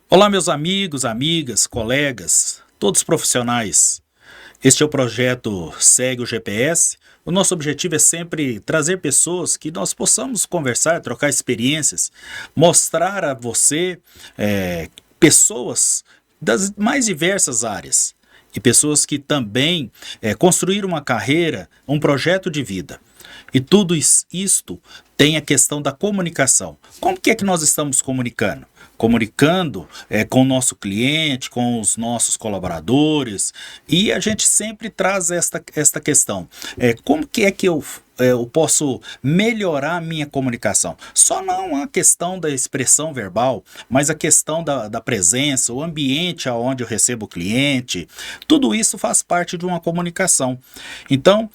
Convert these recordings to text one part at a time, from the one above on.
Olá, meus amigos, amigas, colegas, todos profissionais. Este é o projeto Segue o GPS. O nosso objetivo é sempre trazer pessoas que nós possamos conversar, trocar experiências, mostrar a você pessoas das mais diversas áreas e pessoas que também construíram uma carreira, um projeto de vida. E tudo isto tem a questão da comunicação. Como que é que nós estamos comunicando? Comunicando com o nosso cliente, com os nossos colaboradores, e a gente sempre traz esta questão. Como que é que eu posso melhorar a minha comunicação? Só não a questão da expressão verbal, mas a questão da presença, o ambiente aonde eu recebo o cliente, tudo isso faz parte de uma comunicação. Então,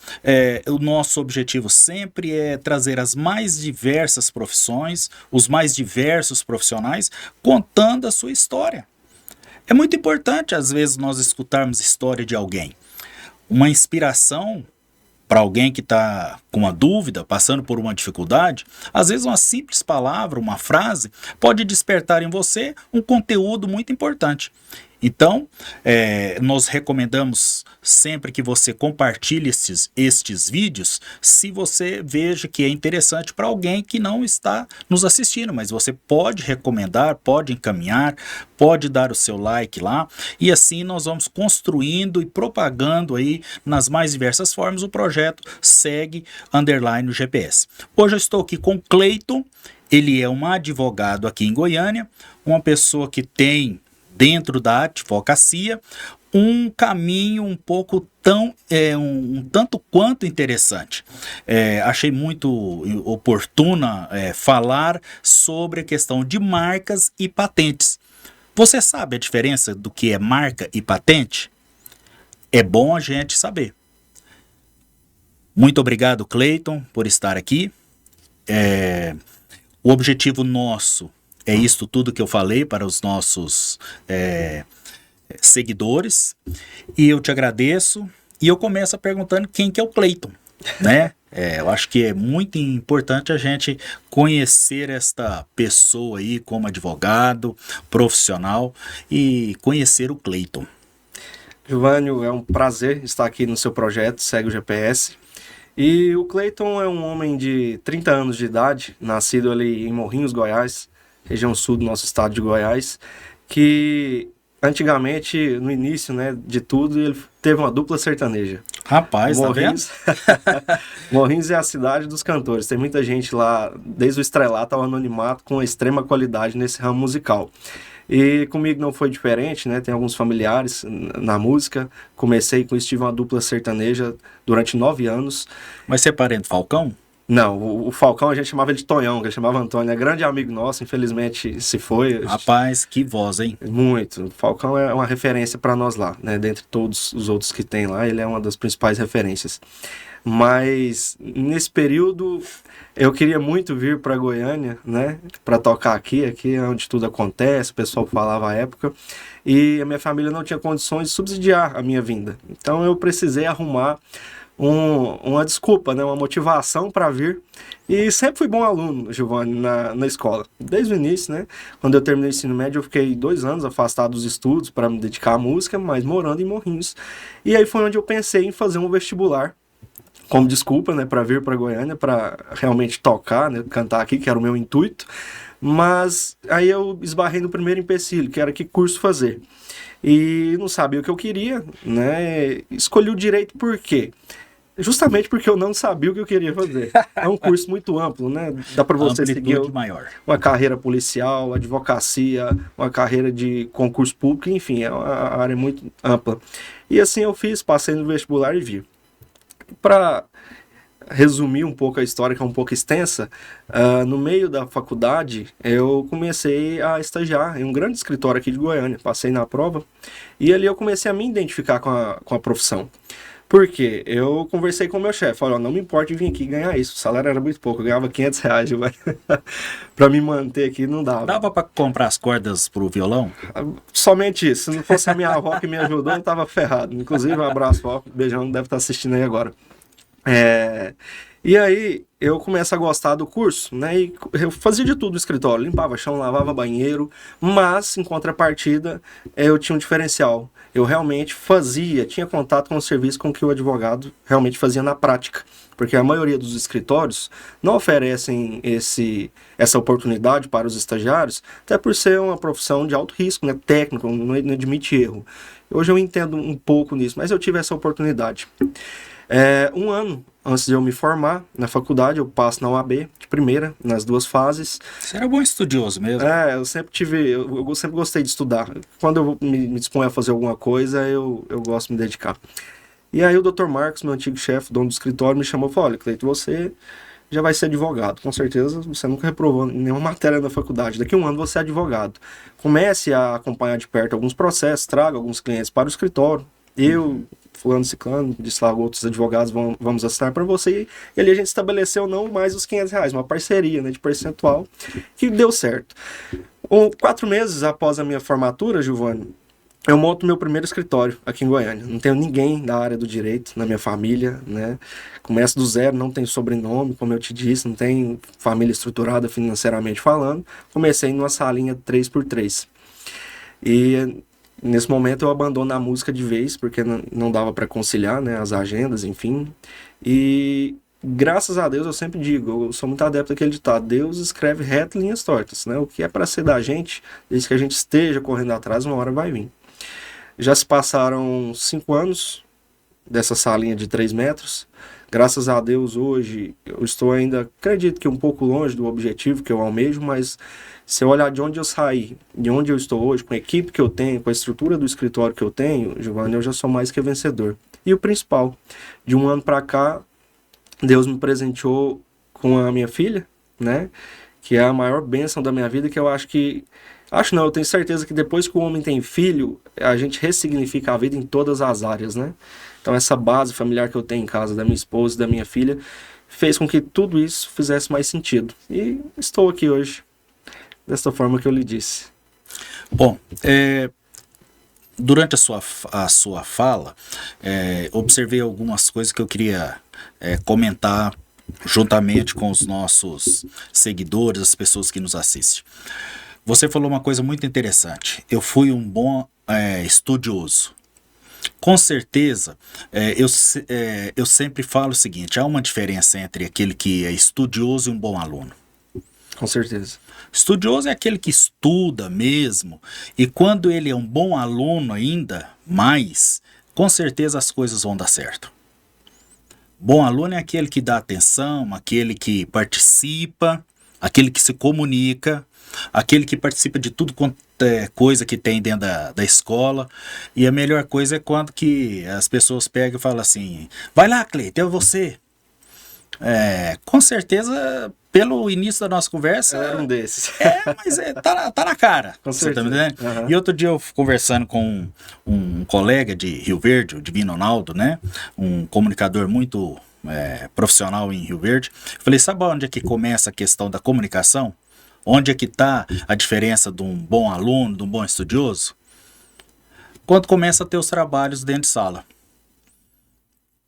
o nosso objetivo sempre é trazer as mais diversas profissões, os mais diversos profissionais, contando a sua história. É muito importante, às vezes, nós escutarmos história de alguém. Uma inspiração para alguém que está com uma dúvida, passando por uma dificuldade, às vezes uma simples palavra, uma frase, pode despertar em você um conteúdo muito importante. Então, nós recomendamos sempre que você compartilhe estes vídeos, se você veja que é interessante para alguém que não está nos assistindo, mas você pode recomendar, pode encaminhar, pode dar o seu like lá, e assim nós vamos construindo e propagando aí nas mais diversas formas o projeto Segue _ GPS. Hoje eu estou aqui com o Cleiton, ele é um advogado aqui em Goiânia, uma pessoa que tem dentro da advocacia, um caminho um pouco um tanto quanto interessante. Achei muito oportuna falar sobre a questão de marcas e patentes. Você sabe a diferença do que é marca e patente? É bom a gente saber. Muito obrigado, Cleiton, por estar aqui. O objetivo nosso é isto tudo que eu falei para os nossos seguidores. E eu te agradeço. E eu começo perguntando quem que é o Cleiton, né? Eu acho que é muito importante a gente conhecer esta pessoa aí como advogado, profissional, e conhecer o Cleiton. Giovânio, é um prazer estar aqui no seu projeto Segue o GPS. E o Cleiton é um homem de 30 anos de idade, nascido ali em Morrinhos, Goiás, região sul do nosso estado de Goiás, que antigamente, no início, né, de tudo, ele teve uma dupla sertaneja. Rapaz, Morrinhos, tá vendo? Morrinhos é a cidade dos cantores. Tem muita gente lá, desde o estrelato ao anonimato, com extrema qualidade nesse ramo musical. E comigo não foi diferente, né? Tem alguns familiares na música. Comecei com isso, tive uma dupla sertaneja durante 9 anos. Mas você é parente do Falcão? Não, o Falcão a gente chamava ele de Tonhão, que ele chamava Antônio. É grande amigo nosso, infelizmente se foi. Rapaz, que voz, hein? Muito. O Falcão é uma referência para nós lá, né? Dentre todos os outros que tem lá, ele é uma das principais referências. Mas nesse período eu queria muito vir para Goiânia, né, para tocar aqui é onde tudo acontece, o pessoal falava à época, e a minha família não tinha condições de subsidiar a minha vinda. Então eu precisei arrumar uma desculpa, né, uma motivação para vir. E sempre fui bom aluno, Giovanni, na escola. Desde o início, né? Quando eu terminei o ensino médio, eu fiquei 2 anos afastado dos estudos para me dedicar à música, mas morando em Morrinhos. E aí foi onde eu pensei em fazer um vestibular como desculpa, né, para vir para Goiânia, para realmente tocar, né, cantar aqui, que era o meu intuito. Mas aí eu esbarrei no primeiro empecilho, que era que curso fazer. E não sabia o que eu queria, né? Escolhi o direito por quê? Justamente porque eu não sabia o que eu queria fazer. É um curso muito amplo, né? Dá para você seguir uma carreira policial, advocacia, uma carreira de concurso público, enfim, é uma área muito ampla. E assim eu fiz, passei no vestibular e vi. Para resumir um pouco a história, que é um pouco extensa, no meio da faculdade eu comecei a estagiar em um grande escritório aqui de Goiânia. Passei na prova e ali eu comecei a me identificar com a profissão. Por quê? Eu conversei com o meu chefe, olha, não me importa vir aqui ganhar isso, o salário era muito pouco, eu ganhava R$ 500, para me manter aqui não dava. Dava para comprar as cordas pro violão? Somente isso, se não fosse a minha avó que me ajudou, eu tava ferrado. Inclusive, um abraço, ó, beijão, deve estar assistindo aí agora. E aí, eu começo a gostar do curso, né? E eu fazia de tudo no escritório, limpava chão, lavava banheiro, mas em contrapartida eu tinha um diferencial. Eu realmente tinha contato com o serviço com que o advogado realmente fazia na prática. Porque a maioria dos escritórios não oferecem essa oportunidade para os estagiários, até por ser uma profissão de alto risco, né? Técnico, não admite erro. Hoje eu entendo um pouco nisso, mas eu tive essa oportunidade. Um ano antes de eu me formar na faculdade, eu passo na UAB de primeira, nas 2 fases. Você era bom estudioso mesmo. Eu sempre gostei de estudar. Quando eu me disponho a fazer alguma coisa, eu gosto de me dedicar. E aí o Dr. Marcos, meu antigo chefe, dono do escritório, me chamou e falou: olha, Cleiton, você já vai ser advogado. Com certeza você nunca reprovou nenhuma matéria na faculdade. Daqui a um ano você é advogado. Comece a acompanhar de perto alguns processos, traga alguns clientes para o escritório. Eu, fulano, ciclano, disse lá, outros advogados vamos assinar para você. E ali a gente estabeleceu não mais os R$500, uma parceria, né, de percentual, que deu certo. 4 meses após a minha formatura, Giovanni, eu monto meu primeiro escritório aqui em Goiânia. Não tenho ninguém da área do direito na minha família, né? Começo do zero, não tenho sobrenome, como eu te disse, não tenho família estruturada financeiramente falando. Comecei numa salinha 3x3. E nesse momento eu abandono a música de vez, porque não dava para conciliar, né, as agendas, enfim. E graças a Deus, eu sempre digo, eu sou muito adepto daquele ditado: Deus escreve reto em linhas tortas, né? O que é para ser da gente, desde que a gente esteja correndo atrás, uma hora vai vir. Já se passaram 5 anos dessa salinha de 3 metros. Graças a Deus, hoje, eu estou ainda, acredito que um pouco longe do objetivo que eu almejo, mas se eu olhar de onde eu saí, de onde eu estou hoje, com a equipe que eu tenho, com a estrutura do escritório que eu tenho, Giovanni, eu já sou mais que vencedor. E o principal, de um ano para cá, Deus me presenteou com a minha filha, né? Que é a maior bênção da minha vida, que eu acho que... Acho não, eu tenho certeza que depois que o homem tem filho, a gente ressignifica a vida em todas as áreas, né? Então essa base familiar que eu tenho em casa, da minha esposa e da minha filha, fez com que tudo isso fizesse mais sentido. E estou aqui hoje, desta forma que eu lhe disse. Bom, durante a sua fala, observei algumas coisas que eu queria comentar juntamente com os nossos seguidores, as pessoas que nos assistem. Você falou uma coisa muito interessante. Eu fui um bom estudioso. Com certeza, eu sempre falo o seguinte: há uma diferença entre aquele que é estudioso e um bom aluno. Com certeza. Estudioso é aquele que estuda mesmo, e quando ele é um bom aluno ainda mais, com certeza as coisas vão dar certo. Bom aluno é aquele que dá atenção, aquele que participa, aquele que se comunica, aquele que participa de tudo quanto é coisa que tem dentro da escola. E a melhor coisa é quando que as pessoas pegam e falam assim: vai lá, Cleiton, é você. Com certeza, pelo início da nossa conversa... Eu era um desses. Mas tá na cara. Com Você tá me certeza. entendendo? Uhum. E outro dia eu conversando com um colega de Rio Verde, o Divino Ronaldo, né? Um comunicador muito profissional em Rio Verde. Falei: sabe onde é que começa a questão da comunicação? Onde é que está a diferença de um bom aluno, de um bom estudioso? Quando começa a ter os trabalhos dentro de sala.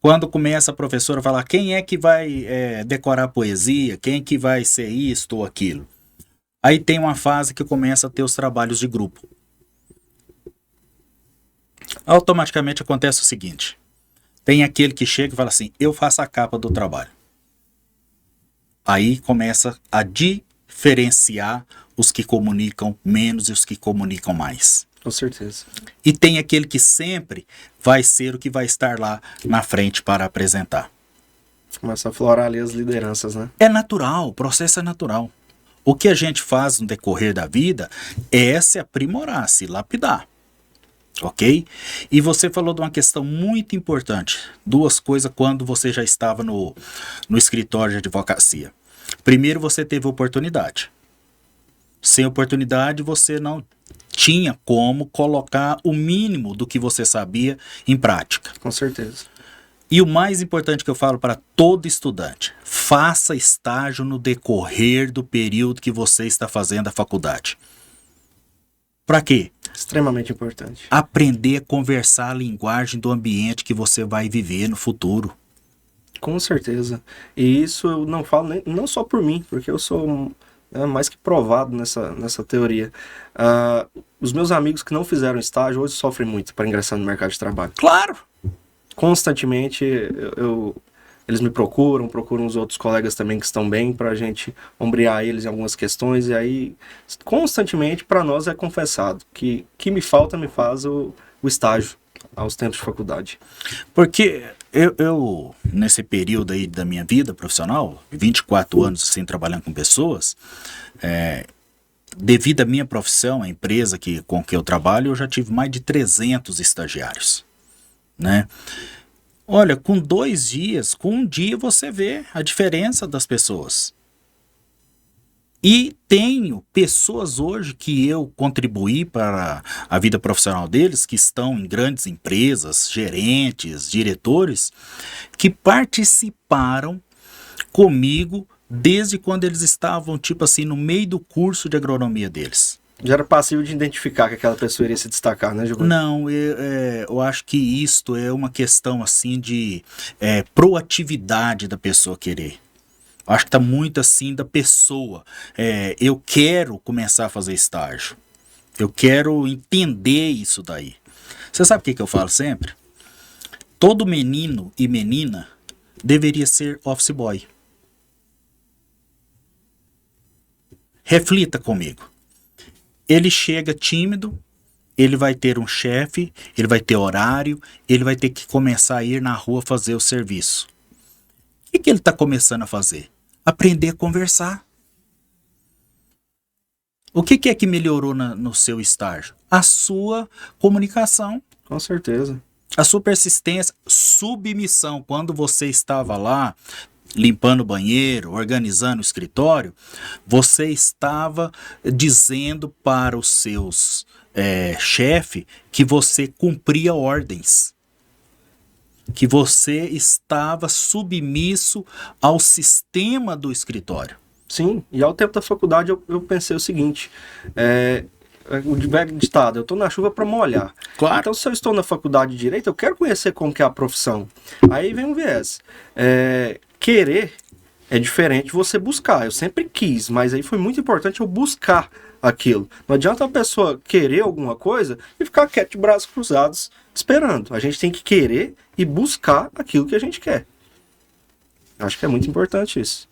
Quando começa a professora a falar quem é que vai decorar poesia, quem é que vai ser isto ou aquilo. Aí tem uma fase que começa a ter os trabalhos de grupo. Automaticamente acontece o seguinte: tem aquele que chega e fala assim: eu faço a capa do trabalho. Aí começa a diferenciar os que comunicam menos e os que comunicam mais. Com certeza. E tem aquele que sempre vai ser o que vai estar lá na frente para apresentar. Começa a florar ali as lideranças, né? É natural, o processo é natural. O que a gente faz no decorrer da vida é se aprimorar, se lapidar. Ok? E você falou de uma questão muito importante. 2 coisas quando você já estava no escritório de advocacia. Primeiro, você teve oportunidade. Sem oportunidade, você não tinha como colocar o mínimo do que você sabia em prática. Com certeza. E o mais importante que eu falo para todo estudante: faça estágio no decorrer do período que você está fazendo a faculdade. Para quê? Extremamente importante. Aprender a conversar a linguagem do ambiente que você vai viver no futuro. Com certeza. E isso eu não falo não só por mim, porque eu sou mais que provado nessa teoria. Os meus amigos que não fizeram estágio hoje sofrem muito para ingressar no mercado de trabalho. Claro! Constantemente eles me procuram os outros colegas também que estão bem para a gente ombrear eles em algumas questões. E aí, constantemente, para nós é confessado que me falta me faz o estágio aos tempos de faculdade. Porque eu, nesse período aí da minha vida profissional, 24 anos assim, trabalhando com pessoas, devido à minha profissão, a empresa com que eu trabalho, eu já tive mais de 300 estagiários, né? Olha, com 2 dias, com um dia você vê a diferença das pessoas. E tenho pessoas hoje que eu contribuí para a vida profissional deles, que estão em grandes empresas, gerentes, diretores, que participaram comigo desde quando eles estavam, tipo assim, no meio do curso de agronomia deles. Já era passível de identificar que aquela pessoa iria se destacar, né, Giovanni? Não, eu acho que isto é uma questão assim de proatividade da pessoa querer. Acho que está muito assim da pessoa. Eu quero começar a fazer estágio. Eu quero entender isso daí. Você sabe o que eu falo sempre? Todo menino e menina deveria ser office boy. Reflita comigo. Ele chega tímido, ele vai ter um chefe, ele vai ter horário, ele vai ter que começar a ir na rua fazer o serviço. O que ele está começando a fazer? Aprender a conversar. O que é que melhorou no seu estágio? A sua comunicação. Com certeza. A sua persistência, submissão. Quando você estava lá limpando o banheiro, organizando o escritório, você estava dizendo para os seus chefe que você cumpria ordens. Que você estava submisso ao sistema do escritório. Sim, e ao tempo da faculdade eu pensei o seguinte, o velho ditado, eu estou na chuva para molhar. Claro. Então, se eu estou na faculdade de Direito, eu quero conhecer como que é a profissão. Aí vem um viés. Querer é diferente de você buscar. Eu sempre quis, mas aí foi muito importante eu buscar aquilo. Não adianta a pessoa querer alguma coisa e ficar quieto de braços cruzados esperando. A gente tem que querer e buscar aquilo que a gente quer. Acho que é muito importante isso.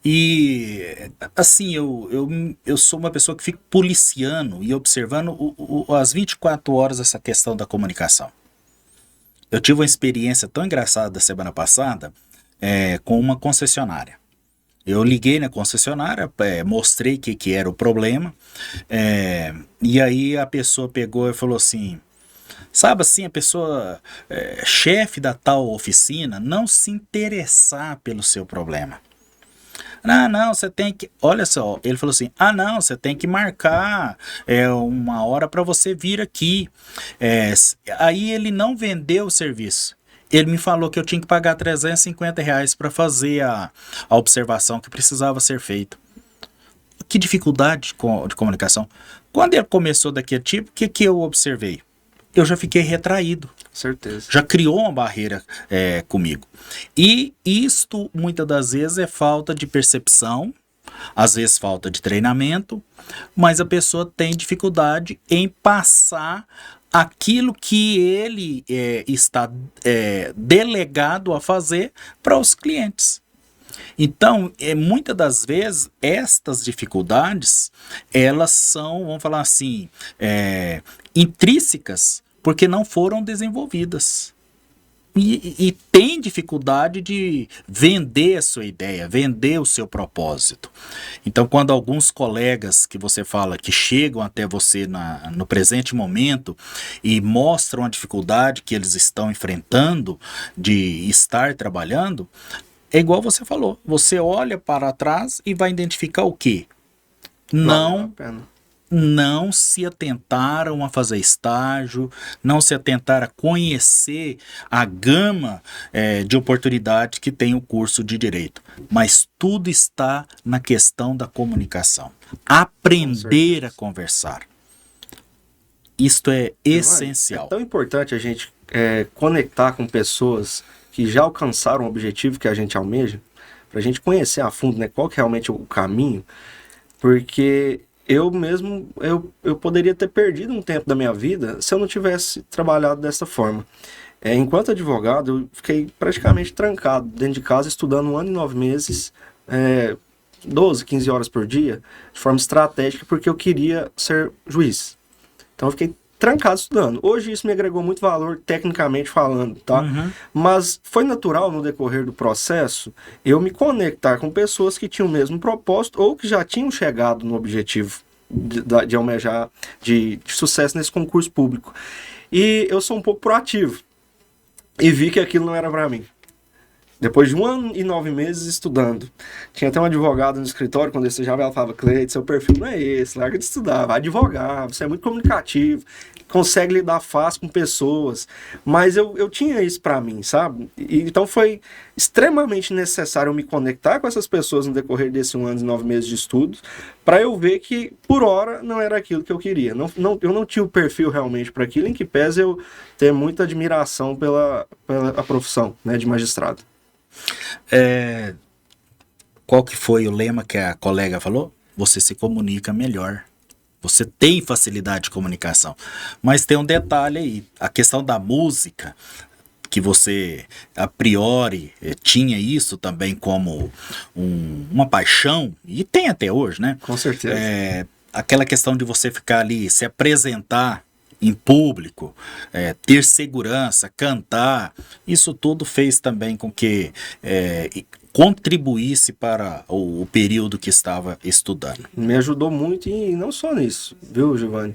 E assim, eu sou uma pessoa que fico policiando e observando as 24 horas essa questão da comunicação. Eu tive uma experiência tão engraçada semana passada com uma concessionária. Eu liguei na concessionária, mostrei o que era o problema, e aí a pessoa pegou e falou assim, sabe assim, a pessoa, chefe da tal oficina, não se interessar pelo seu problema. Não, você tem que... Olha só, ele falou assim, não, você tem que marcar uma hora para você vir aqui. Aí ele não vendeu o serviço. Ele me falou que eu tinha que pagar R$350 para fazer a observação que precisava ser feita. Que dificuldade de comunicação. Quando ele começou daquele tipo, o que eu observei? Eu já fiquei retraído. Certeza. Já criou uma barreira comigo. E isto, muitas das vezes, é falta de percepção, às vezes falta de treinamento, mas a pessoa tem dificuldade em passar aquilo que ele está delegado a fazer para os clientes. Então, muitas das vezes, estas dificuldades, elas são, vamos falar assim, intrínsecas, porque não foram desenvolvidas. E tem dificuldade de vender a sua ideia, vender o seu propósito. Então, quando alguns colegas que você fala que chegam até você no presente momento e mostram a dificuldade que eles estão enfrentando de estar trabalhando, é igual você falou, você olha para trás e vai identificar o quê? Não se atentaram a fazer estágio, não se atentaram a conhecer a gama de oportunidades que tem o curso de Direito. Mas tudo está na questão da comunicação. Aprender a conversar. Isto é essencial. É tão importante a gente conectar com pessoas que já alcançaram o objetivo que a gente almeja, para a gente conhecer a fundo, né, qual que é realmente o caminho, porque eu mesmo, eu poderia ter perdido um tempo da minha vida se eu não tivesse trabalhado dessa forma. Enquanto advogado, eu fiquei praticamente trancado dentro de casa, estudando 1 ano e 9 meses, 12, 15 horas por dia, de forma estratégica, porque eu queria ser juiz. Então eu fiquei trancado estudando. Hoje isso me agregou muito valor, tecnicamente falando, tá? Uhum. Mas foi natural no decorrer do processo eu me conectar com pessoas que tinham o mesmo propósito ou que já tinham chegado no objetivo de almejar de sucesso nesse concurso público. E eu sou um pouco proativo e vi que aquilo não era para mim. Depois de 1 ano e 9 meses estudando, tinha até um advogado no escritório, quando eu estudava, ela falava: Cleide, seu perfil não é esse, larga de estudar, vai advogar, você é muito comunicativo, consegue lidar fácil com pessoas. Mas eu tinha isso pra mim, sabe? Então foi extremamente necessário eu me conectar com essas pessoas no decorrer desses 1 ano e 9 meses de estudo, para eu ver que, por hora, não era aquilo que eu queria. Eu não tinha o perfil realmente para aquilo, em que pese eu ter muita admiração pela a profissão, né, de magistrado. Qual que foi o lema que a colega falou? Você se comunica melhor. Você tem facilidade de comunicação. Mas tem um detalhe aí. A questão da música, que você, a priori, tinha isso também como uma paixão, e tem até hoje, né? Com certeza. Aquela questão de você ficar ali, se apresentar em público, ter segurança, cantar, isso tudo fez também com que contribuísse para o período que estava estudando. Me ajudou muito e não só nisso, viu, Giovanni?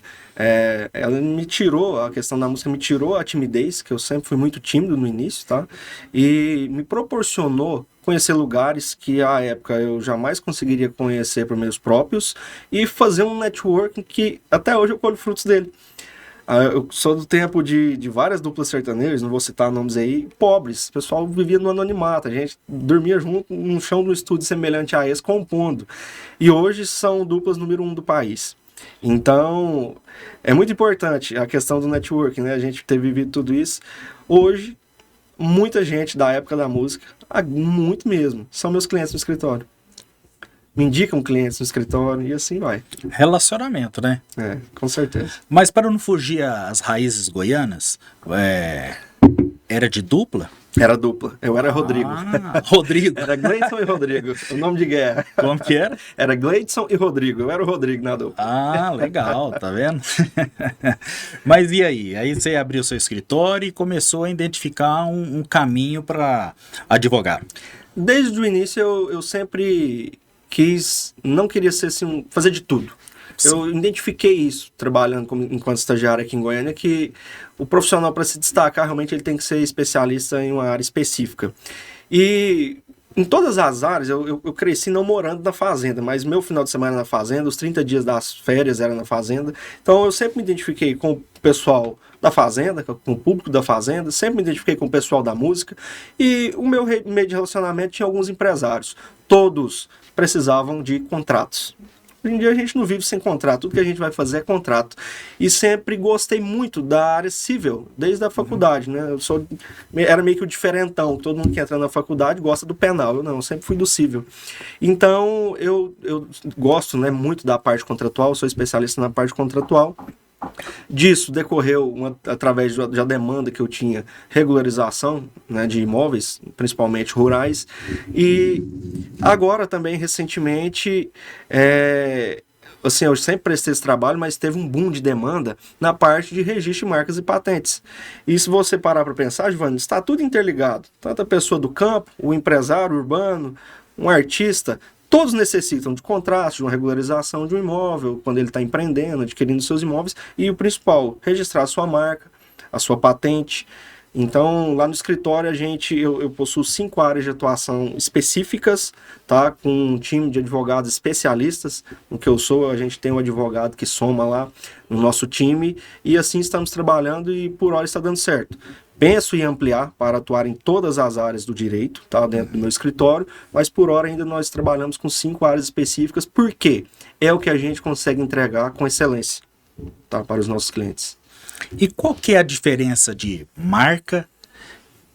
Ela me tirou, a questão da música me tirou a timidez, que eu sempre fui muito tímido no início, tá? E me proporcionou conhecer lugares que à época eu jamais conseguiria conhecer por meus próprios e fazer um networking que até hoje eu colho frutos dele. Eu sou do tempo de várias duplas sertanejas, não vou citar nomes aí, pobres. O pessoal vivia no anonimato, a gente dormia junto num chão do estúdio semelhante a esse, compondo. E hoje são duplas número 1 do país. Então, é muito importante a questão do networking, né? A gente ter vivido tudo isso. Hoje, muita gente da época da música, muito mesmo, são meus clientes no escritório. Me indicam clientes no escritório e assim vai. Relacionamento, né? Com certeza. Mas para não fugir às raízes goianas, era de dupla? Era dupla. Eu era Rodrigo. Rodrigo. Era Gleidson e Rodrigo. O nome de guerra. Como que era? Era Gleidson e Rodrigo. Eu era o Rodrigo na dupla. Legal, tá vendo? Mas e aí? Aí você abriu seu escritório e começou a identificar um caminho para advogar. Desde o início eu sempre não queria ser assim, fazer de tudo. Sim. Eu identifiquei isso, trabalhando enquanto estagiário aqui em Goiânia, que o profissional, para se destacar, realmente ele tem que ser especialista em uma área específica. E em todas as áreas, eu cresci não morando na fazenda, mas meu final de semana na fazenda, os 30 dias das férias era na fazenda. Então eu sempre me identifiquei com o pessoal da fazenda, com o público da fazenda, sempre me identifiquei com o pessoal da música. E o meu meio de relacionamento tinha alguns empresários. Todos precisavam de contratos. Hoje em dia a gente não vive sem contrato, tudo que a gente vai fazer é contrato. E sempre gostei muito da área civil, desde a faculdade, né? Era meio que o diferentão, todo mundo que entra na faculdade gosta do penal, eu sempre fui do civil. Então eu gosto, né, muito da parte contratual, sou especialista na parte contratual. Disso decorreu, através da demanda que eu tinha, regularização, né, de imóveis, principalmente rurais, e agora também, recentemente, assim, eu sempre prestei esse trabalho, mas teve um boom de demanda na parte de registro de marcas e patentes. E se você parar para pensar, Giovanni, está tudo interligado, tanto a pessoa do campo, o empresário urbano, um artista, todos necessitam de contrato, de uma regularização de um imóvel, quando ele está empreendendo, adquirindo seus imóveis, e o principal, registrar a sua marca, a sua patente. Então, lá no escritório, eu possuo 5 áreas de atuação específicas, tá? Com um time de advogados especialistas. No que eu sou, a gente tem um advogado que soma lá no nosso time, e assim estamos trabalhando e por hora está dando certo. Penso em ampliar para atuar em todas as áreas do direito, tá, dentro do meu escritório, mas por hora ainda nós trabalhamos com 5 áreas específicas, porque é o que a gente consegue entregar com excelência. tá? Para os nossos clientes. E qual que é a diferença de marca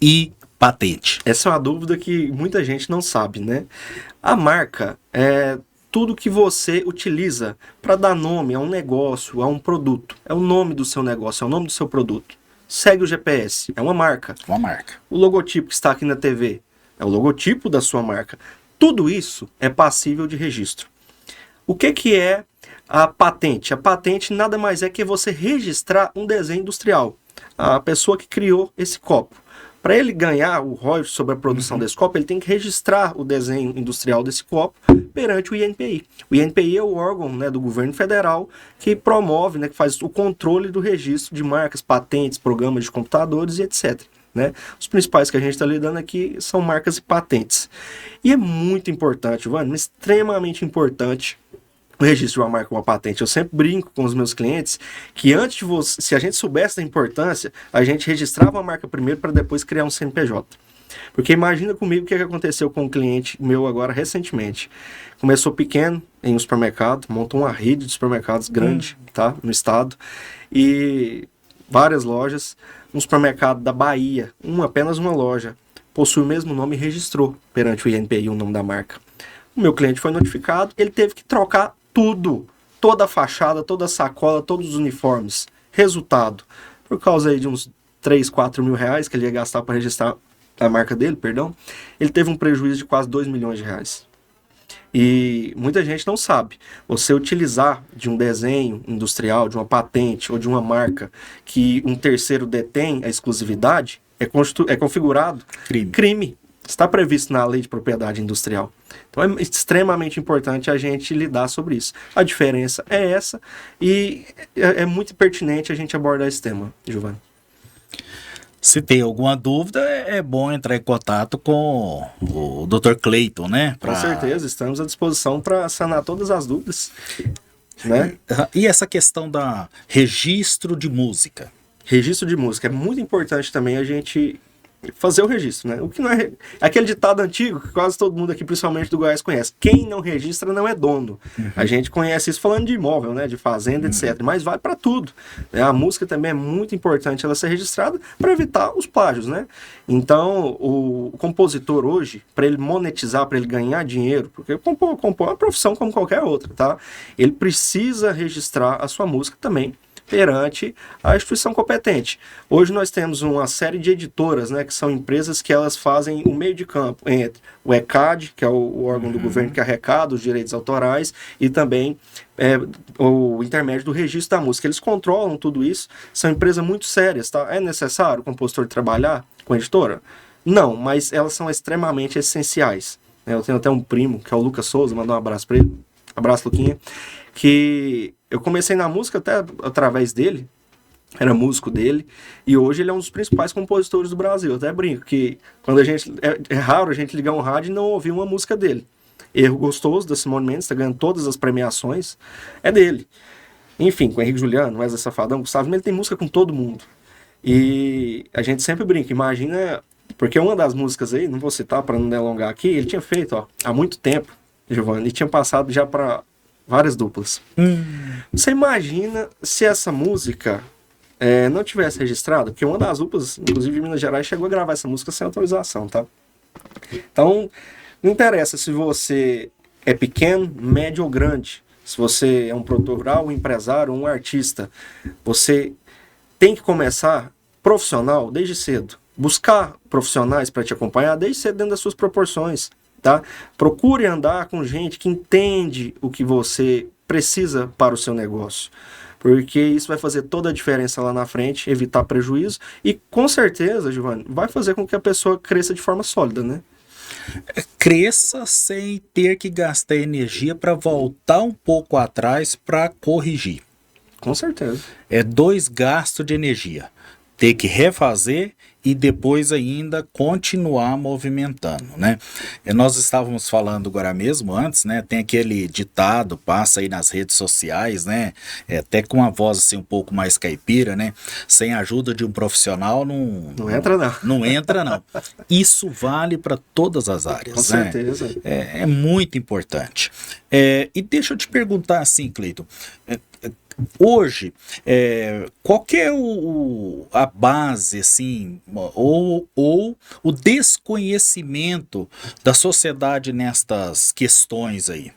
e patente? Essa é uma dúvida que muita gente não sabe, né? A marca é tudo que você utiliza para dar nome a um negócio, a um produto. É o nome do seu negócio, é o nome do seu produto. Segue o GPS, é uma marca. Uma marca. O logotipo que está aqui na TV é o logotipo da sua marca. Tudo isso é passível de registro. O que é a patente? A patente nada mais é que você registrar um desenho industrial. A pessoa que criou esse copo. Para ele ganhar o royalties sobre a produção desse copo, ele tem que registrar o desenho industrial desse copo perante o INPI. O INPI é o órgão, né, do governo federal que promove, né, que faz o controle do registro de marcas, patentes, programas de computadores e etc. Né? Os principais que a gente está lidando aqui são marcas e patentes. E é muito importante, Giovanni, extremamente importante o registro de uma marca ou uma patente. Eu sempre brinco com os meus clientes que antes de você, se a gente soubesse da importância, a gente registrava a marca primeiro para depois criar um CNPJ. Porque imagina comigo o que aconteceu com um cliente meu agora recentemente. Começou pequeno em um supermercado, montou uma rede de supermercados grande, tá, no estado, e várias lojas. Um supermercado da Bahia, apenas uma loja, possui o mesmo nome e registrou perante o INPI o nome da marca. O meu cliente foi notificado, ele teve que trocar tudo, toda a fachada, toda a sacola, todos os uniformes. Resultado, por causa aí de uns 3, 4 mil reais que ele ia gastar para registrar a marca dele, perdão, ele teve um prejuízo de quase 2 milhões de reais. E muita gente não sabe. Você utilizar de um desenho industrial, de uma patente ou de uma marca que um terceiro detém a exclusividade, é configurado crime. Está previsto na lei de propriedade industrial. Então é extremamente importante a gente lidar sobre isso. A diferença é essa e é muito pertinente a gente abordar esse tema, Giovanni. Se tem alguma dúvida, é bom entrar em contato com o Dr. Cleiton, né? Com certeza, estamos à disposição para sanar todas as dúvidas. Né? E essa questão da registro de música? Registro de música. É muito importante também a gente fazer o registro, né? O que não é aquele ditado antigo que quase todo mundo aqui, principalmente do Goiás, conhece. Quem não registra não é dono. A gente conhece isso falando de imóvel, né? De fazenda, etc. Mas vale para tudo. Né? A música também é muito importante ela ser registrada para evitar os plágios, né? Então, o compositor hoje, para ele monetizar, para ele ganhar dinheiro, porque compor é uma profissão como qualquer outra, tá? Ele precisa registrar a sua música também perante a instituição competente. Hoje nós temos uma série de editoras, né, que são empresas que elas fazem o meio de campo entre o ECAD, que é o órgão do governo que arrecada os direitos autorais, e também o intermédio do registro da música. Eles controlam tudo isso, são empresas muito sérias, tá? É necessário o compositor trabalhar com a editora? Não, mas elas são extremamente essenciais. Eu tenho até um primo, que é o Lucas Souza, mandar um abraço para ele. Abraço, Luquinha. Que eu comecei na música até através dele, era músico dele, e hoje ele é um dos principais compositores do Brasil. Eu até brinco que quando a gente é raro a gente ligar um rádio e não ouvir uma música dele. Erro Gostoso, da Simone Mendes, está ganhando todas as premiações, é dele. Enfim, com Henrique Juliano, Wesley Safadão, Gustavo, ele tem música com todo mundo. E a gente sempre brinca, imagina, porque uma das músicas aí, não vou citar para não delongar aqui, ele tinha feito há muito tempo, Giovanni, e tinha passado já para várias duplas. Você imagina se essa música não tivesse registrado? Porque uma das duplas, inclusive de Minas Gerais, chegou a gravar essa música sem autorização, tá? Então, não interessa se você é pequeno, médio ou grande, se você é um produtor rural, um empresário, um artista, você tem que começar profissional desde cedo. Buscar profissionais para te acompanhar desde cedo dentro das suas proporções. Tá? Procure andar com gente que entende o que você precisa para o seu negócio, porque isso vai fazer toda a diferença lá na frente, evitar prejuízo e com certeza, Giovanni, vai fazer com que a pessoa cresça de forma sólida, né? Cresça sem ter que gastar energia para voltar um pouco atrás para corrigir. Com certeza. É 2 gastos de energia. Ter que refazer e depois ainda continuar movimentando, né? Nós estávamos falando agora mesmo, antes, né? Tem aquele ditado, passa aí nas redes sociais, né? Até com uma voz assim um pouco mais caipira, né? Sem a ajuda de um profissional não entra não. Não entra não. Isso vale para todas as áreas, com né? certeza. É muito importante. E deixa eu te perguntar assim, Cleiton, hoje, qual que é a base, assim, ou o desconhecimento da sociedade nestas questões aí?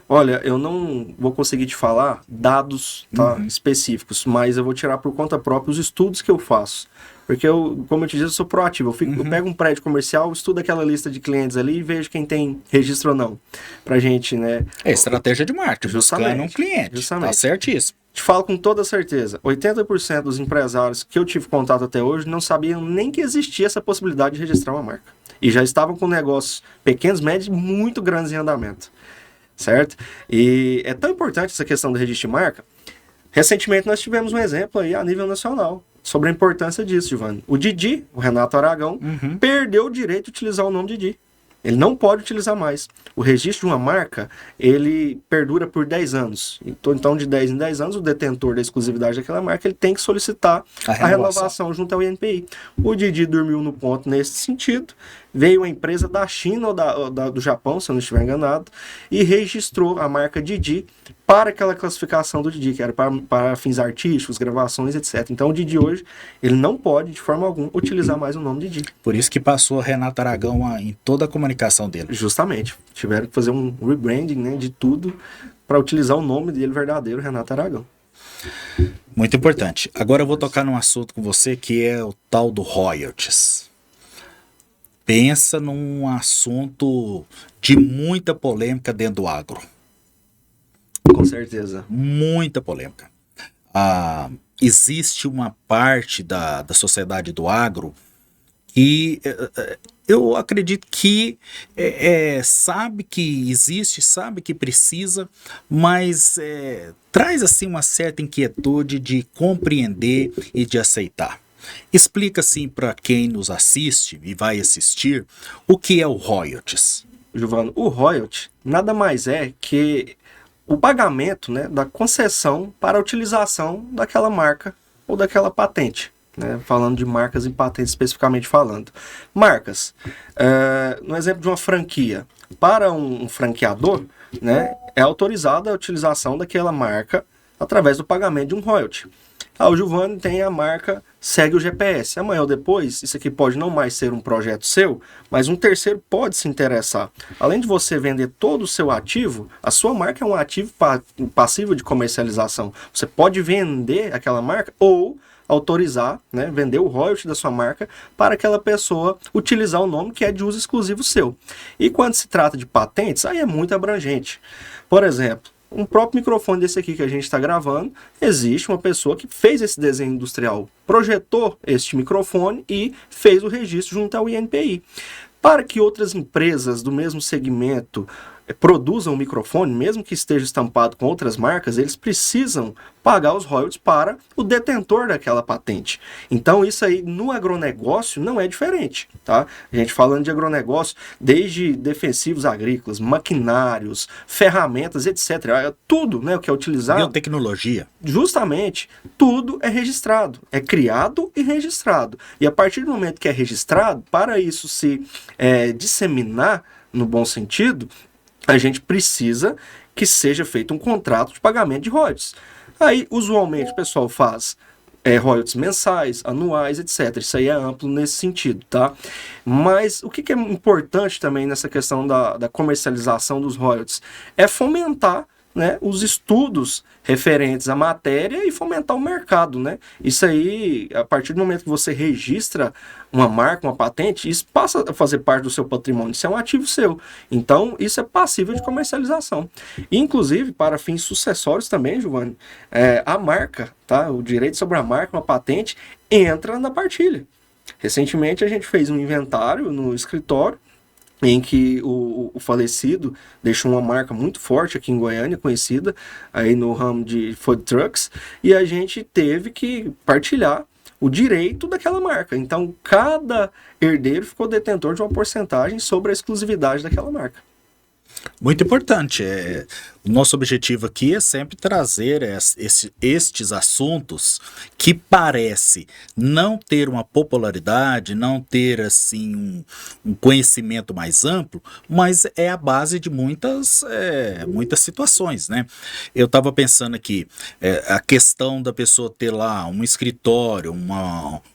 Olha, eu não vou conseguir te falar dados, tá, Uhum. específicos, mas eu vou tirar por conta própria os estudos que eu faço. Porque eu, como eu te disse, eu sou proativo. Eu pego um prédio comercial, estudo aquela lista de clientes ali e vejo quem tem registro ou não. Pra gente, né? É estratégia de marketing, buscando um Justamente. cliente. Tá Justamente. certíssimo. Te falo com toda certeza, 80% dos empresários que eu tive contato até hoje não sabiam nem que existia essa possibilidade de registrar uma marca. E já estavam com negócios pequenos, médios, muito grandes em andamento. Certo? E é tão importante essa questão do registro de marca. Recentemente nós tivemos um exemplo aí a nível nacional sobre a importância disso, Giovanni. O Didi, o Renato Aragão, perdeu o direito de utilizar o nome Didi. Ele não pode utilizar mais. O registro de uma marca, ele perdura por 10 anos. Então, de 10 em 10 anos, o detentor da exclusividade daquela marca, ele tem que solicitar a renovação junto ao INPI. O Didi dormiu no ponto nesse sentido. Veio uma empresa da China ou do Japão, se eu não estiver enganado, e registrou a marca Didi para aquela classificação do Didi, que era para fins artísticos, gravações, etc. Então o Didi hoje, ele não pode, de forma alguma, utilizar mais o nome Didi. Por isso que passou Renato Aragão em toda a comunicação dele. Justamente. Tiveram que fazer um rebranding, né, de tudo para utilizar o nome dele verdadeiro, Renato Aragão. Muito importante. Agora eu vou tocar num assunto com você que é o tal do royalties. Pensa num assunto de muita polêmica dentro do agro. Com certeza. Muita polêmica. Existe uma parte da sociedade do agro que eu acredito que sabe que existe, sabe que precisa, mas traz assim uma certa inquietude de compreender e de aceitar. Explica assim para quem nos assiste e vai assistir o que é o royalties. Giovano, o royalty nada mais é que o pagamento, né, da concessão para a utilização daquela marca ou daquela patente. Né, falando de marcas e patentes especificamente falando. Marcas, no exemplo de uma franquia, para um franqueador, né, é autorizada a utilização daquela marca através do pagamento de um royalty. O Giovanni tem a marca Segue o GPS. Amanhã ou depois, isso aqui pode não mais ser um projeto seu, mas um terceiro pode se interessar. Além de você vender todo o seu ativo, a sua marca é um ativo passível de comercialização. Você pode vender aquela marca ou autorizar, né, vender o royalty da sua marca para aquela pessoa utilizar o nome que é de uso exclusivo seu. E quando se trata de patentes, aí é muito abrangente. Por exemplo, um próprio microfone desse aqui que a gente está gravando, existe uma pessoa que fez esse desenho industrial, projetou este microfone e fez o registro junto ao INPI. Para que outras empresas do mesmo segmento produzam o microfone, mesmo que esteja estampado com outras marcas, eles precisam pagar os royalties para o detentor daquela patente. Então isso aí no agronegócio não é diferente, tá? A gente falando de agronegócio, desde defensivos agrícolas, maquinários, ferramentas, etc. Tudo, né, o que é utilizado... Biotecnologia. Justamente, tudo é registrado, é criado e registrado. E a partir do momento que é registrado, para isso se disseminar no bom sentido, a gente precisa que seja feito um contrato de pagamento de royalties. Aí, usualmente, o pessoal faz royalties mensais, anuais, etc. Isso aí é amplo nesse sentido, tá? Mas o que é importante também nessa questão da comercialização dos royalties é fomentar, né, os estudos referentes à matéria e fomentar o mercado, né? Isso aí, a partir do momento que você registra uma marca, uma patente, isso passa a fazer parte do seu patrimônio, isso é um ativo seu. Então, isso é passível de comercialização. Inclusive, para fins sucessórios também, Giovanni, a marca, tá? O direito sobre a marca, uma patente, entra na partilha. Recentemente, a gente fez um inventário no escritório, em que o falecido deixou uma marca muito forte aqui em Goiânia, conhecida aí no ramo de food trucks, e a gente teve que partilhar o direito daquela marca. Então, cada herdeiro ficou detentor de uma porcentagem sobre a exclusividade daquela marca. Muito importante. O nosso objetivo aqui é sempre trazer estes assuntos que parece não ter uma popularidade, não ter assim um conhecimento mais amplo, mas é a base de muitas situações, né? Eu estava pensando aqui, a questão da pessoa ter lá um escritório,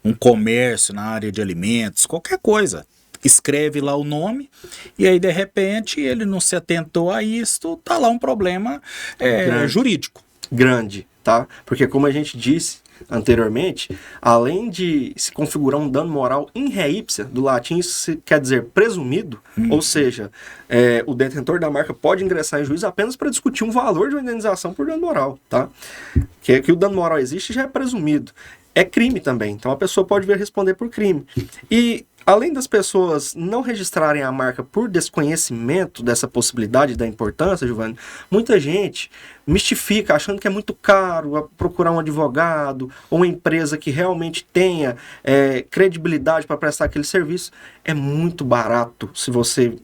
um comércio na área de alimentos, qualquer coisa. Escreve lá o nome e aí de repente ele não se atentou a isso, tá lá um problema jurídico. Grande, tá? Porque como a gente disse anteriormente, além de se configurar um dano moral in re ipsa, do latim isso quer dizer presumido, ou seja, o detentor da marca pode ingressar em juízo apenas para discutir um valor de uma indenização por dano moral, tá? Que o dano moral existe já é presumido. É crime também, então a pessoa pode vir responder por crime. E além das pessoas não registrarem a marca por desconhecimento dessa possibilidade, da importância, Giovanni, muita gente mistifica, achando que é muito caro procurar um advogado ou uma empresa que realmente tenha credibilidade para prestar aquele serviço. É muito barato se você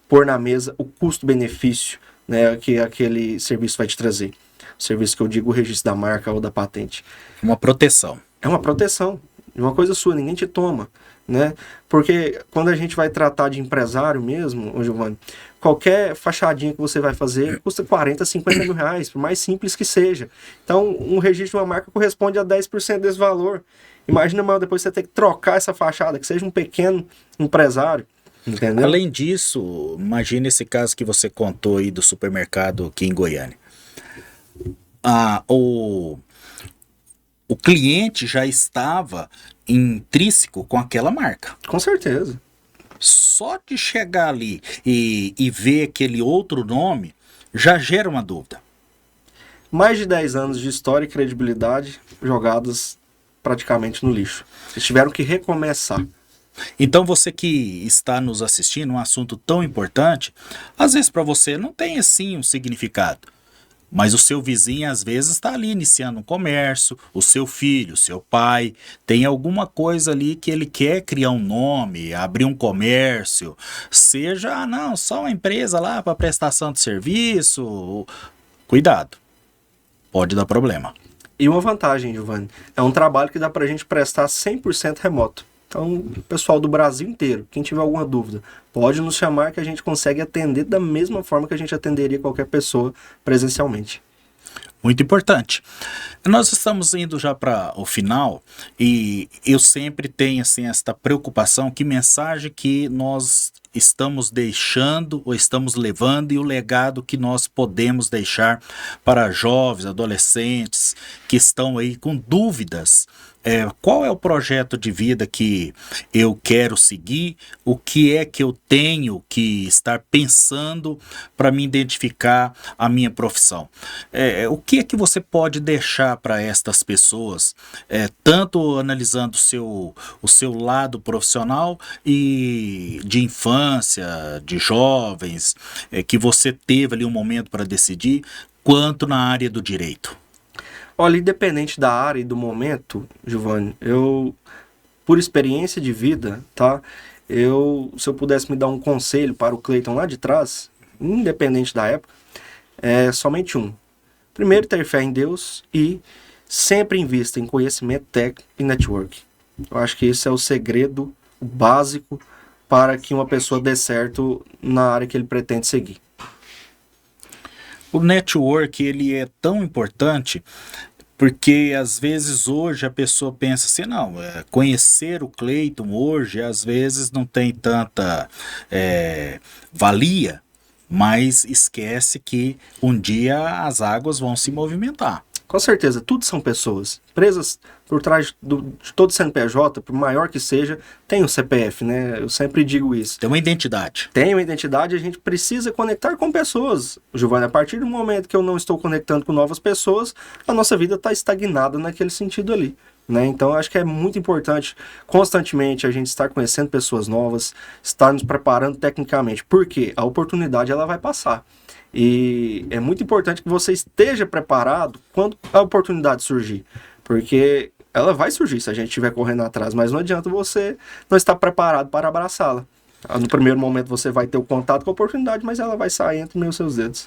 pôr na mesa o custo-benefício, né, que aquele serviço vai te trazer. O serviço que eu digo, o registro da marca ou da patente. Uma proteção. É uma proteção, é uma coisa sua, ninguém te toma, né? Porque quando a gente vai tratar de empresário mesmo, Giovanni, qualquer fachadinha que você vai fazer custa 40, 50 mil reais, por mais simples que seja. Então, um registro de uma marca corresponde a 10% desse valor. Imagina, mas depois você ter que trocar essa fachada, que seja um pequeno empresário, entendeu? Além disso, imagine esse caso que você contou aí do supermercado aqui em Goiânia. O cliente já estava intrínseco com aquela marca. Com certeza. Só de chegar ali e ver aquele outro nome, já gera uma dúvida. Mais de 10 anos de história e credibilidade jogadas praticamente no lixo. Eles tiveram que recomeçar. Então você que está nos assistindo, um assunto tão importante, às vezes para você não tem assim um significado. Mas o seu vizinho às vezes está ali iniciando um comércio, o seu filho, o seu pai, tem alguma coisa ali que ele quer criar um nome, abrir um comércio, seja, não, só uma empresa lá para prestação de serviço. Cuidado, pode dar problema. E uma vantagem, Giovanni, é um trabalho que dá pra gente prestar 100% remoto. Então, pessoal do Brasil inteiro, quem tiver alguma dúvida, pode nos chamar que a gente consegue atender da mesma forma que a gente atenderia qualquer pessoa presencialmente. Muito importante. Nós estamos indo já para o final e eu sempre tenho assim esta preocupação, que mensagem que nós estamos deixando ou estamos levando e o legado que nós podemos deixar para jovens, adolescentes que estão aí com dúvidas. Qual é o projeto de vida que eu quero seguir? O que é que eu tenho que estar pensando para me identificar a minha profissão? O que é que você pode deixar para estas pessoas, tanto analisando o seu lado profissional e de infância, de jovens, que você teve ali um momento para decidir, quanto na área do direito? Olha, independente da área e do momento, Giovanni, eu, por experiência de vida, tá? Se eu pudesse me dar um conselho para o Cleiton lá de trás, independente da época, é somente um. Primeiro, ter fé em Deus e sempre invista em conhecimento técnico e network. Eu acho que esse é o segredo básico para que uma pessoa dê certo na área que ele pretende seguir. O network, ele é tão importante porque às vezes hoje a pessoa pensa assim, não, conhecer o Cleiton hoje às vezes não tem tanta valia, mas esquece que um dia as águas vão se movimentar. Com certeza, tudo são pessoas. Empresas, por trás de todo CNPJ, por maior que seja, tem um CPF, né? Eu sempre digo isso. Tem uma identidade. Tem uma identidade, a gente precisa conectar com pessoas. Giovanni, a partir do momento que eu não estou conectando com novas pessoas, a nossa vida está estagnada naquele sentido ali. Né? Então, acho que é muito importante, constantemente, a gente estar conhecendo pessoas novas, estar nos preparando tecnicamente, porque a oportunidade ela vai passar. E é muito importante que você esteja preparado quando a oportunidade surgir, porque ela vai surgir se a gente estiver correndo atrás, mas não adianta você não estar preparado para abraçá-la. No primeiro momento você vai ter o contato com a oportunidade, mas ela vai sair entre os seus dedos.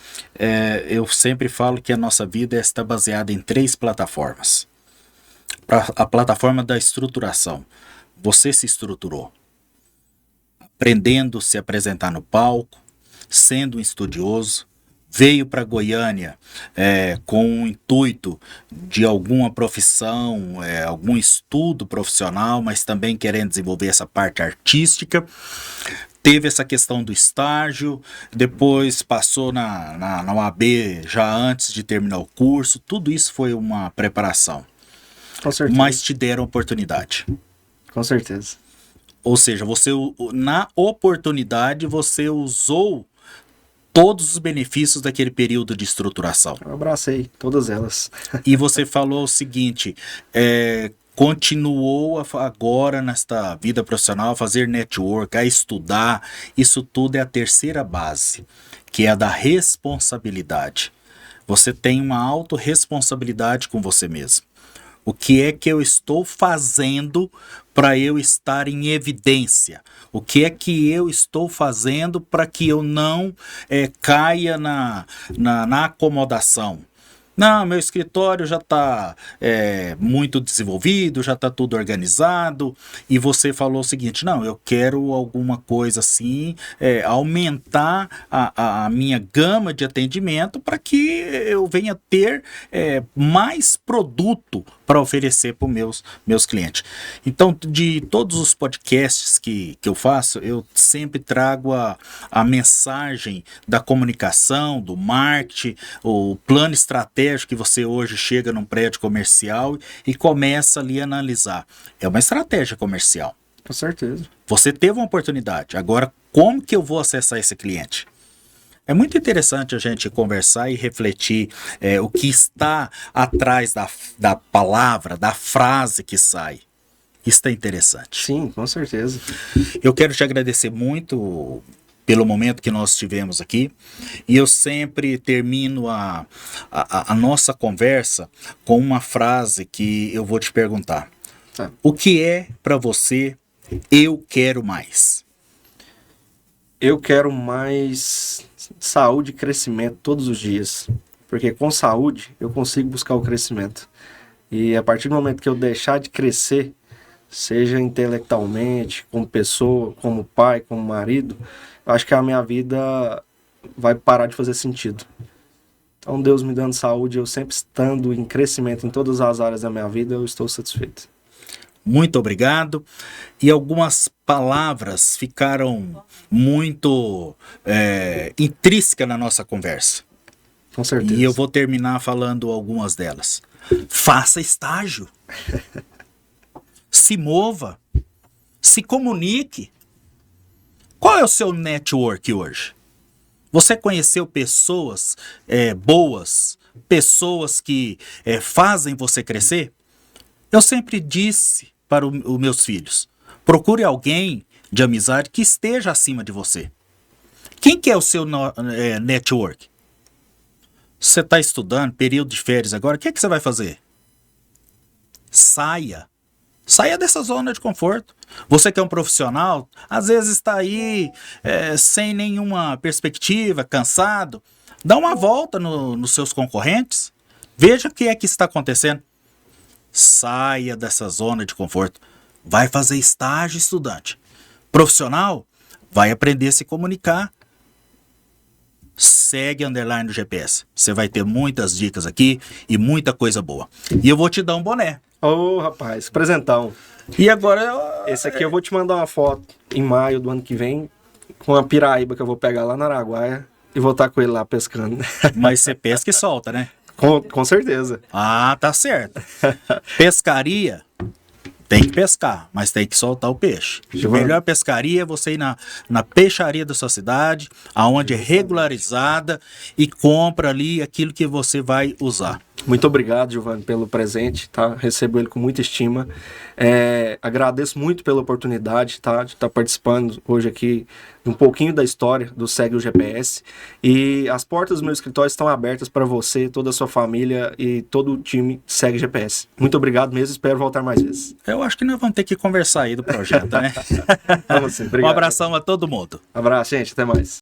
Eu sempre falo que a nossa vida está baseada em 3 plataformas. A plataforma da estruturação. Você se estruturou, aprendendo a se apresentar no palco, sendo um estudioso, veio para Goiânia com o intuito de alguma profissão, algum estudo profissional, mas também querendo desenvolver essa parte artística. Teve essa questão do estágio, depois passou na UAB já antes de terminar o curso. Tudo isso foi uma preparação. Com certeza. Mas te deram oportunidade. Com certeza. Ou seja, você, na oportunidade, você usou todos os benefícios daquele período de estruturação. Eu abracei todas elas. E você falou o seguinte, continuou agora nesta vida profissional a fazer network, a estudar. Isso tudo é a terceira base, que é a da responsabilidade. Você tem uma autorresponsabilidade com você mesmo. O que é que eu estou fazendo para eu estar em evidência? O que é que eu estou fazendo para que eu não caia na acomodação? Não, meu escritório já está muito desenvolvido, já está tudo organizado. E você falou o seguinte, não, eu quero alguma coisa assim, aumentar a minha gama de atendimento para que eu venha ter mais produto para oferecer para os meus clientes. Então, de todos os podcasts que eu faço, eu sempre trago a mensagem da comunicação, do marketing, o plano estratégico que você hoje chega num prédio comercial e começa ali a analisar. É uma estratégia comercial. Com certeza. Você teve uma oportunidade. Agora, como que eu vou acessar esse cliente? É muito interessante a gente conversar e refletir o que está atrás da palavra, da frase que sai. Isso é interessante. Sim, com certeza. Eu quero te agradecer muito pelo momento que nós tivemos aqui. E eu sempre termino a nossa conversa com uma frase que eu vou te perguntar. Tá. O que é para você eu quero mais? Eu quero mais saúde e crescimento todos os dias. Porque com saúde eu consigo buscar o crescimento. E a partir do momento que eu deixar de crescer, seja intelectualmente, como pessoa, como pai, como marido, eu acho que a minha vida vai parar de fazer sentido. Então, Deus me dando saúde, eu sempre estando em crescimento em todas as áreas da minha vida, eu estou satisfeito. Muito obrigado. E algumas palavras ficaram muito intrínsecas na nossa conversa. Com certeza. E eu vou terminar falando algumas delas. Faça estágio. Se mova. Se comunique. Qual é o seu network hoje? Você conheceu pessoas boas, pessoas que fazem você crescer? Eu sempre disse para os meus filhos, procure alguém de amizade que esteja acima de você. Quem que é o seu network? Você está estudando, período de férias agora, o que é que você vai fazer? Saia. Saia dessa zona de conforto. Você que é um profissional, às vezes está aí sem nenhuma perspectiva, cansado. Dá uma volta nos seus concorrentes. Veja o que é que está acontecendo. Saia dessa zona de conforto. Vai fazer estágio, estudante. Profissional, vai aprender a se comunicar. Segue Underline do GPS. Você vai ter muitas dicas aqui e muita coisa boa. E eu vou te dar um boné. Ô, rapaz, presentão. E agora Esse aqui eu vou te mandar uma foto em maio do ano que vem com a piraíba que eu vou pegar lá na Araguaia e voltar com ele lá pescando. Mas você pesca e solta, né? Com certeza. Ah, tá certo. Pescaria tem que pescar, mas tem que soltar o peixe. A melhor pescaria é você ir na peixaria da sua cidade, aonde é regularizada, e compra ali aquilo que você vai usar. Muito obrigado, Giovanni, pelo presente, tá? Recebo ele com muita estima. Agradeço muito pela oportunidade, tá? De estar participando hoje aqui de um pouquinho da história do Segue o GPS. E as portas do meu escritório estão abertas para você, toda a sua família e todo o time Segue GPS. Muito obrigado mesmo, espero voltar mais vezes. Eu acho que nós vamos ter que conversar aí do projeto, né? Vamos sim, obrigado. Um abração a todo mundo. Abraço, gente, até mais.